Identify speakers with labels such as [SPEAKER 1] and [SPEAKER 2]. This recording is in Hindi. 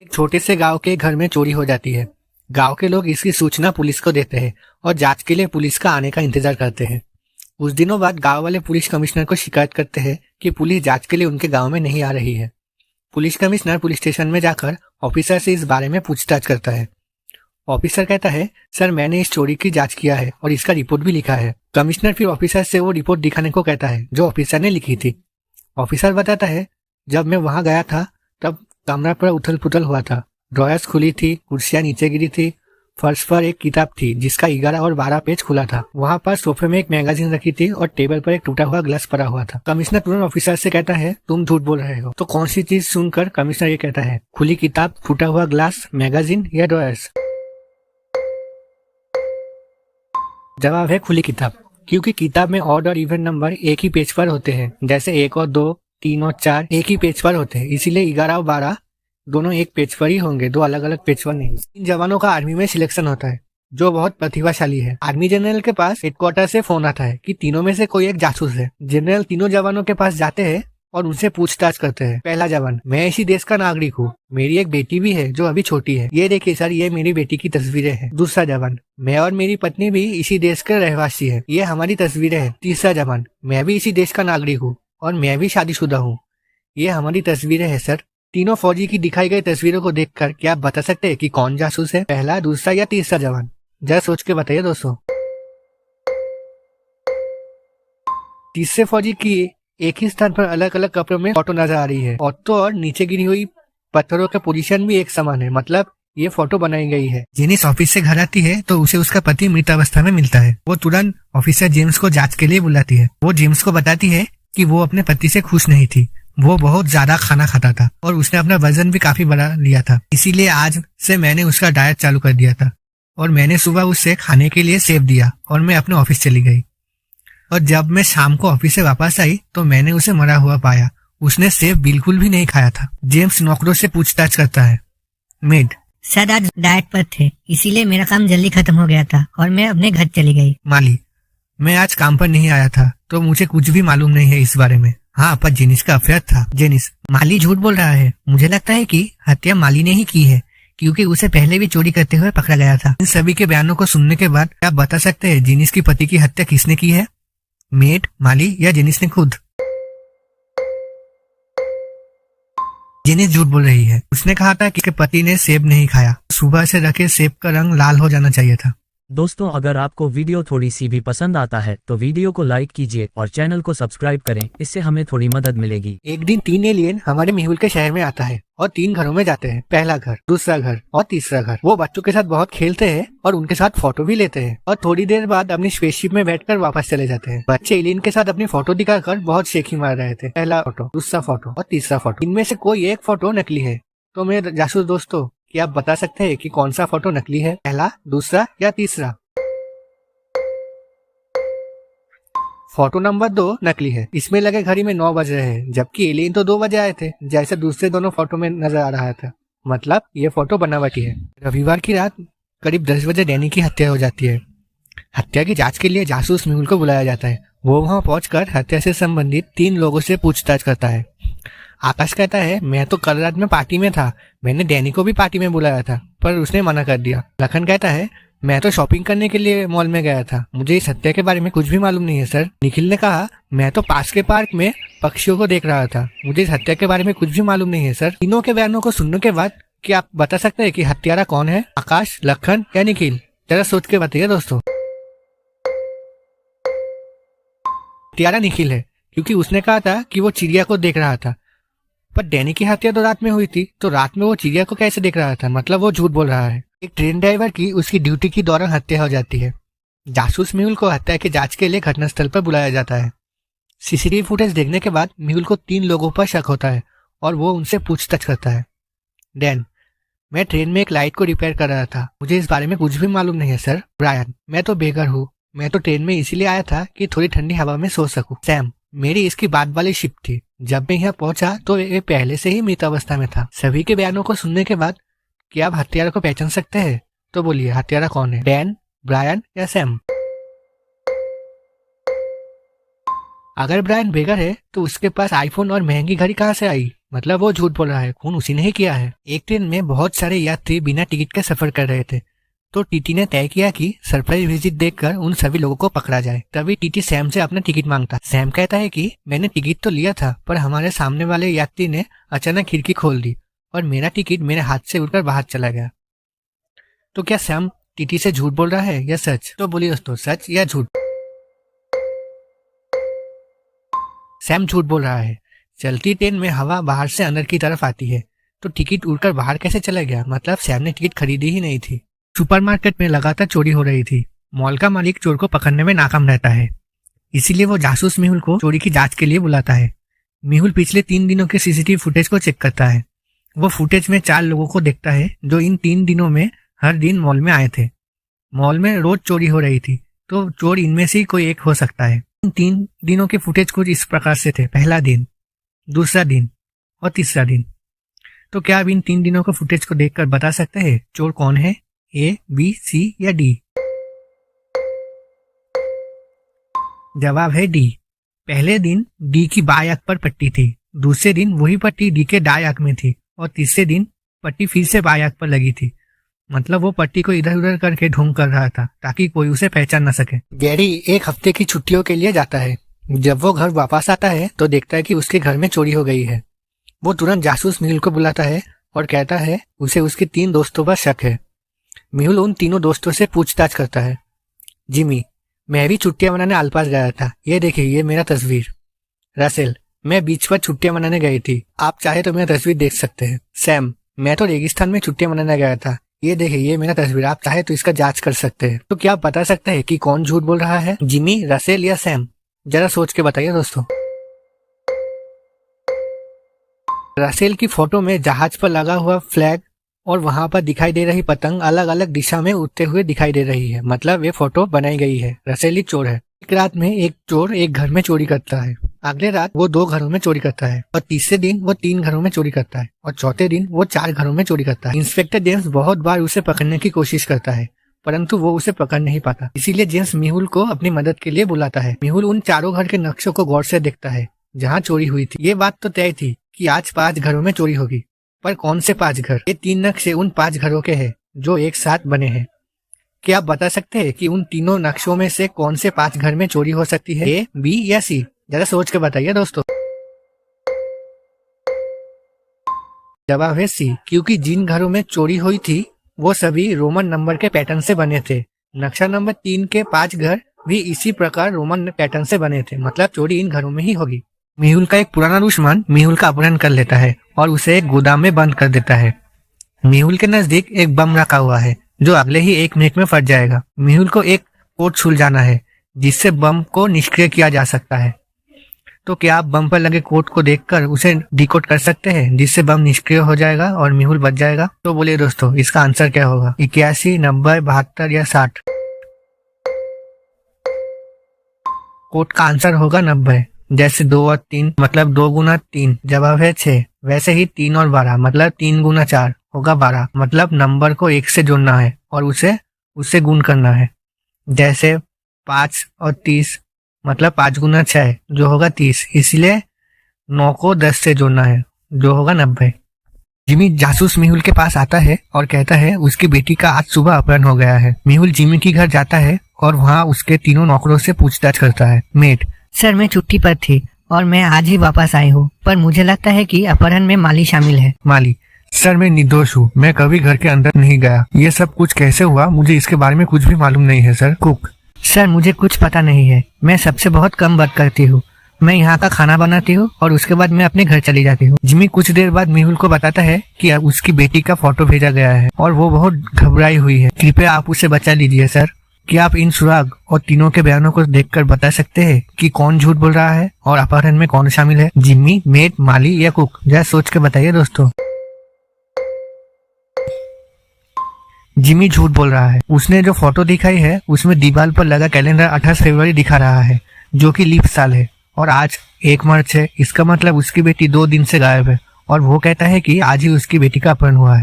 [SPEAKER 1] एक छोटे से गांव के घर में चोरी हो जाती है। गांव के लोग इसकी सूचना पुलिस को देते हैं और जांच के लिए पुलिस का आने का इंतजार करते हैं। कुछ दिनों बाद गांव वाले पुलिस कमिश्नर को शिकायत करते हैं कि पुलिस जांच के लिए उनके गांव में नहीं आ रही है। पुलिस कमिश्नर पुलिस स्टेशन में जाकर ऑफिसर से इस बारे में पूछताछ करता है। ऑफिसर कहता है, सर मैंने इस चोरी की जांच किया है और इसका रिपोर्ट भी लिखा है। कमिश्नर फिर ऑफिसर से वो रिपोर्ट दिखाने को कहता है जो ऑफिसर ने लिखी थी। ऑफिसर बताता है, जब मैं वहां गया था तब कमरा पर उथल पुथल हुआ था। ड्रॉयर्स खुली थी, कुर्सियां नीचे गिरी थी, फर्श पर एक किताब थी जिसका 11 और 12 पेज खुला था। वहां पर सोफे में एक मैगजीन रखी थी और टेबल पर एक टूटा हुआ ग्लास पड़ा हुआ था। कमिश्नर तुरंत ऑफिसर से कहता है, तुम झूठ बोल रहे हो। तो कौन सी चीज सुनकर कमिश्नर ये कहता है, खुली किताब, टूटा हुआ ग्लास, मैगजीन या ड्रॉयर्स? जवाब है खुली किताब, क्योंकि किताब में ऑड और इवन नंबर एक ही पेज पर होते हैं। जैसे 1 और 2, 3 और 4 एक ही पेज पर होते हैं, इसीलिए 11 और 12 दोनों एक पेज पर ही होंगे, दो अलग अलग पेज पर नहीं। इन जवानों का आर्मी में सिलेक्शन होता है जो बहुत प्रतिभाशाली है। आर्मी जनरल के पास हेडक्वार्टर से फोन आता है कि तीनों में से कोई एक जासूस है। जनरल तीनों जवानों के पास जाते हैं और उनसे पूछताछ करते हैं। पहला जवान, मैं इसी देश का नागरिक हूँ, मेरी एक बेटी भी है जो अभी छोटी है, ये देखिए सर, ये मेरी बेटी की तस्वीरें हैं। दूसरा जवान, मैं और मेरी पत्नी भी इसी देश के रहवासी है, ये हमारी तस्वीरें हैं। तीसरा जवान, मैं भी इसी देश का नागरिक हूँ और मैं भी शादीशुदा हूँ, ये हमारी तस्वीरें हैं सर। तीनों फौजी की दिखाई गई तस्वीरों को देखकर क्या आप बता सकते हैं कि कौन जासूस है, पहला, दूसरा या तीसरा जवान? जरा सोच के बताइए दोस्तों। तीसरे फौजी की एक ही स्थान पर अलग अलग कपड़ों में फोटो नजर आ रही है। फोटो और नीचे गिरी हुई पत्थरों का पोजीशन भी एक समान है, मतलब ये फोटो बनाई गई है। जेनिस ऑफिस से घर आती है तो उसे उसका पति मृत अवस्था में मिलता है। वो तुरंत ऑफिसर जेम्स को जांच के लिए बुलाती है। वो जेम्स को बताती है कि वो अपने पति से खुश नहीं थी, वो बहुत ज्यादा खाना खाता था और उसने अपना वजन भी काफी बढ़ा लिया था, इसीलिए आज से मैंने उसका डाइट चालू कर दिया था और मैंने सुबह उससे खाने के लिए सेब दिया और मैं अपने ऑफिस चली गई। और जब मैं शाम को ऑफिस से वापस आई तो मैंने उसे मरा हुआ पाया, उसने सेब बिल्कुल भी नहीं खाया था। जेम्स नौकरों से पूछताछ करता है। मेड,
[SPEAKER 2] सर आज डाइट पर थे, इसीलिए मेरा काम जल्दी खत्म हो गया था और मैं अपने घर चली गई।
[SPEAKER 1] माली, मैं आज काम पर नहीं आया था तो मुझे कुछ भी मालूम नहीं है इस बारे में। हाँ, पर जेनिस का अफेयर था। जेनिस, माली झूठ बोल रहा है, मुझे लगता है कि हत्या माली ने ही की है क्योंकि उसे पहले भी चोरी करते हुए पकड़ा गया था। इन सभी के बयानों को सुनने के बाद क्या आप बता सकते हैं जेनिस की पति की हत्या किसने की है? मेड, माली या जेनिस ने खुद? जेनिस झूठ बोल रही है। उसने कहा था कि उसके पति ने सेब नहीं खाया, सुबह से रखे सेब का रंग लाल हो जाना चाहिए था।
[SPEAKER 3] दोस्तों, अगर आपको वीडियो थोड़ी सी भी पसंद आता है तो वीडियो को लाइक कीजिए और चैनल को सब्सक्राइब करें, इससे हमें थोड़ी मदद मिलेगी।
[SPEAKER 1] एक दिन 3 एलियन हमारे मेहुल के शहर में आता है और 3 घरों में जाते हैं, पहला घर, दूसरा घर और तीसरा घर। वो बच्चों के साथ बहुत खेलते हैं और उनके साथ फोटो भी लेते हैं और थोड़ी देर बाद अपनी स्पेसशिप में बैठकर वापस चले जाते हैं। बच्चे एलियन के साथ अपनी फोटो दिखाकर बहुत शेखी मार रहे थे, पहला फोटो, दूसरा फोटो और तीसरा फोटो। इनमें से कोई एक फोटो नकली है। तो मेरे जासूस दोस्तों, क्या आप बता सकते हैं कि कौन सा फोटो नकली है, पहला, दूसरा या तीसरा? फोटो नंबर 2 नकली है। इसमें लगे घड़ी में 9 बज रहे हैं, जबकि एलियन तो 2 बजे आए थे, जैसे दूसरे दोनों फोटो में नजर आ रहा था, मतलब ये फोटो बनावटी है। रविवार की रात करीब 10 बजे डैनी की हत्या हो जाती है। हत्या की जांच के लिए जासूस मेहुल को बुलाया जाता है। वो वहां पहुंचकर हत्या से संबंधित 3 लोगों से पूछताछ करता है। आकाश कहता है, मैं तो कल रात में पार्टी में था, मैंने डैनी को भी पार्टी में बुलाया था पर उसने मना कर दिया। लखन कहता है, मैं तो शॉपिंग करने के लिए मॉल में गया था, मुझे इस हत्या के बारे में कुछ भी मालूम नहीं है सर। निखिल ने कहा, मैं तो पास के पार्क में पक्षियों को देख रहा था, मुझे इस हत्या के बारे में कुछ भी मालूम नहीं है सर। तीनों के बयानों को सुनने के बाद क्या आप बता सकते हैं कि हत्यारा कौन है, आकाश, लखन या निखिल? जरा सोच के बताइए दोस्तों। हत्यारा निखिल है क्योंकि उसने कहा था कि वो चिड़िया को देख रहा था, पर डैनी की हत्या तो रात में हुई थी, तो रात में वो चिड़िया को कैसे देख रहा था, मतलब वो झूठ बोल रहा है। एक ट्रेन ड्राइवर की उसकी ड्यूटी के दौरान हत्या हो जाती है। जासूस मेहुल को हत्या की जांच के लिए घटनास्थल पर बुलाया जाता है। सीसीटीवी फुटेज देखने के बाद मेहुल को 3 लोगों पर शक होता है और वो उनसे पूछताछ करता है। डैन, मैं ट्रेन में एक लाइट को रिपेयर कर रहा था, मुझे इस बारे में कुछ भी मालूम नहीं है सर। ब्रायन, मैं तो बेघर हूँ, मैं तो ट्रेन में इसीलिए आया था कि थोड़ी ठंडी हवा में सो सकूं। सैम, मेरी इसकी बाद वाली शिफ्ट थी, जब मैं यहाँ पहुंचा तो ये पहले से ही मृत अवस्था में था। सभी के बयानों को सुनने के बाद क्या आप हत्यारा को पहचान सकते हैं? तो बोलिए, हत्यारा कौन है, डैन, ब्रायन या सैम? अगर ब्रायन बेघर है तो उसके पास आईफोन और महंगी घड़ी कहाँ से आई? मतलब वो झूठ बोल रहा है, खून उसी ने ही किया है। एक ट्रेन में बहुत सारे यात्री बिना टिकट के सफर कर रहे थे, तो टीटी ने तय किया कि सरप्राइज विजिट देखकर उन सभी लोगों को पकड़ा जाए। तभी टीटी सैम से अपना टिकट मांगता। सैम कहता है कि मैंने टिकट तो लिया था, पर हमारे सामने वाले यात्री ने अचानक खिड़की खोल दी और मेरा टिकट मेरे हाथ से उड़कर बाहर चला गया। तो क्या सैम टीटी से झूठ बोल रहा है या सच? तो बोलिए दोस्तों, सच या झूठ? सैम झूठ बोल रहा है। चलती ट्रेन में हवा बाहर से अंदर की तरफ आती है, तो टिकट उड़कर बाहर कैसे चला गया? मतलब सैम ने टिकट खरीदी ही नहीं थी। सुपरमार्केट में लगातार चोरी हो रही थी। मॉल का मालिक चोर को पकड़ने में नाकाम रहता है, इसीलिए वो जासूस मेहुल को चोरी की जांच के लिए बुलाता है। मेहुल पिछले 3 दिनों के सीसीटीवी फुटेज को चेक करता है। वो फुटेज में 4 लोगों को देखता है जो इन 3 दिनों में हर दिन मॉल में आए थे। मॉल में रोज चोरी हो रही थी, तो चोर इनमें से ही कोई एक हो सकता है। इन 3 दिनों के फुटेज कुछ इस प्रकार से थे। पहला दिन, दूसरा दिन और तीसरा दिन। तो क्या आप इन 3 दिनों के फुटेज को देखकर बता सकते हैं चोर कौन है? ए, बी, सी या डी? जवाब है डी। पहले दिन डी की बाएं आंख पर पट्टी थी, दूसरे दिन वही पट्टी डी के दाएं आंख में थी और तीसरे दिन पट्टी फिर से बाएं आंख पर लगी थी। मतलब वो पट्टी को इधर उधर करके ढूंढ कर रहा था ताकि कोई उसे पहचान न सके। गैरी 1 हफ्ते की छुट्टियों के लिए जाता है। जब वो घर वापस आता है तो देखता है कि उसके घर में चोरी हो गई है। वो तुरंत जासूस मेहुल को बुलाता है और कहता है उसे उसके 3 दोस्तों पर शक है। मेहुल उन तीनों दोस्तों से पूछताछ करता है। जिमी, मैं भी छुट्टियां मनाने आलपास गया था, ये देखिए ये मेरा तस्वीर। रसेल, मैं बीच पर छुट्टियां मनाने गई थी, आप चाहे तो मेरा तस्वीर देख सकते हैं। सैम, मैं तो रेगिस्तान में छुट्टियां मनाने गया था, ये देखिए ये मेरा तस्वीर, आप चाहे तो इसका जांच कर सकते हैं। तो क्या आप बता सकते हैं कि कौन झूठ बोल रहा है, जिमी, रसेल या सैम? जरा सोच के बताइए दोस्तों। रसेल की फोटो में जहाज पर लगा हुआ फ्लैग और वहां पर दिखाई दे रही पतंग अलग अलग दिशा में उड़ते हुए दिखाई दे रही है, मतलब ये फोटो बनाई गई है। रसेल ही चोर है। एक रात में एक चोर एक घर में चोरी करता है, अगले रात वो 2 घरों में चोरी करता है और तीसरे दिन वो 3 घरों में चोरी करता है और चौथे दिन वो 4 घरों में चोरी करता है। इंस्पेक्टर जेम्स बहुत बार उसे पकड़ने की कोशिश करता है, परंतु वो उसे पकड़ नहीं पाता। इसीलिए जेम्स मेहुल को अपनी मदद के लिए बुलाता है। मेहुल उन चारों घर के नक्शों को गौर से देखता है जहाँ चोरी हुई थी। ये बात तो तय थी कि आज 5 घरों में चोरी होगी, पर कौन से 5 घर? ये 3 नक्शे उन 5 घरों के हैं जो एक साथ बने हैं। क्या आप बता सकते हैं कि उन तीनों नक्शों में से कौन से 5 घर में चोरी हो सकती है, ए, बी या सी? जरा सोच के बताइए दोस्तों। जवाब है सी, क्योंकि जिन घरों में चोरी हुई थी वो सभी रोमन नंबर के पैटर्न से बने थे। नक्शा नंबर 3 के 5 घर भी इसी प्रकार रोमन पैटर्न से बने थे, मतलब चोरी इन घरों में ही होगी। मेहुल का एक पुराना दुश्मन मेहुल का अपहरण कर लेता है और उसे एक गोदाम में बंद कर देता है। मेहुल के नजदीक एक बम रखा हुआ है जो अगले ही 1 मिनट में फट जाएगा। मेहुल को एक कोड सुलझाना है जिससे बम को निष्क्रिय किया जा सकता है। तो क्या आप बम पर लगे कोड को देखकर उसे डिकोड कर सकते हैं जिससे बम निष्क्रिय हो जाएगा और मेहुल बच जाएगा? तो बोलिए दोस्तों, इसका आंसर क्या होगा? 81, 90, 72 या 60? कोड का आंसर होगा 90। जैसे 2 और 3 मतलब 2 गुना 3, जवाब है 6। वैसे ही 3 और 12 मतलब 3 गुना 4 होगा 12, मतलब नंबर को 1 से जोड़ना है और उसे गुण करना है। जैसे 5 और 30 मतलब 5 गुना 6 जो होगा 30, इसलिए 9 को 10 से जोड़ना है जो होगा 90। जिमी जासूस मेहुल के पास आता है और कहता है उसकी बेटी का आज सुबह अपहरण हो गया है। मेहुल जिमी के घर जाता है और वहाँ उसके तीनों नौकरों से पूछताछ करता है। मेट,
[SPEAKER 2] सर मैं छुट्टी पर थी और मैं आज ही वापस आई हूँ, पर मुझे लगता है कि अपहरण में माली शामिल है।
[SPEAKER 1] माली, सर मैं निर्दोष हूँ, मैं कभी घर के अंदर नहीं गया, ये सब कुछ कैसे हुआ मुझे इसके बारे में कुछ भी मालूम नहीं है सर। कुक,
[SPEAKER 2] सर मुझे कुछ पता नहीं है, मैं सबसे बहुत कम बात करती हूँ, मैं यहाँ का खाना बनाती हूँ और उसके बाद मैं अपने घर चली जाती हूँ।
[SPEAKER 1] जिमी कुछ देर बाद मेहुल को बताता है कि उसकी बेटी का फोटो भेजा गया है और वो बहुत घबराई हुई है, कृपया आप उसे बचा लीजिए सर। क्या आप इन सुराग और तीनों के बयानों को देखकर बता सकते हैं कि कौन झूठ बोल रहा है और अपहरण में कौन शामिल है, जिमी, मेट, माली या कुक? जरा सोच के बताइए दोस्तों। जिमी झूठ बोल रहा है। उसने जो फोटो दिखाई है उसमें दीवार पर लगा कैलेंडर 28 फरवरी दिखा रहा है जो कि लीप साल है और आज 1 मार्च है। इसका मतलब उसकी बेटी 2 दिन से गायब है और वो कहता है कि आज ही उसकी बेटी का अपहरण हुआ है।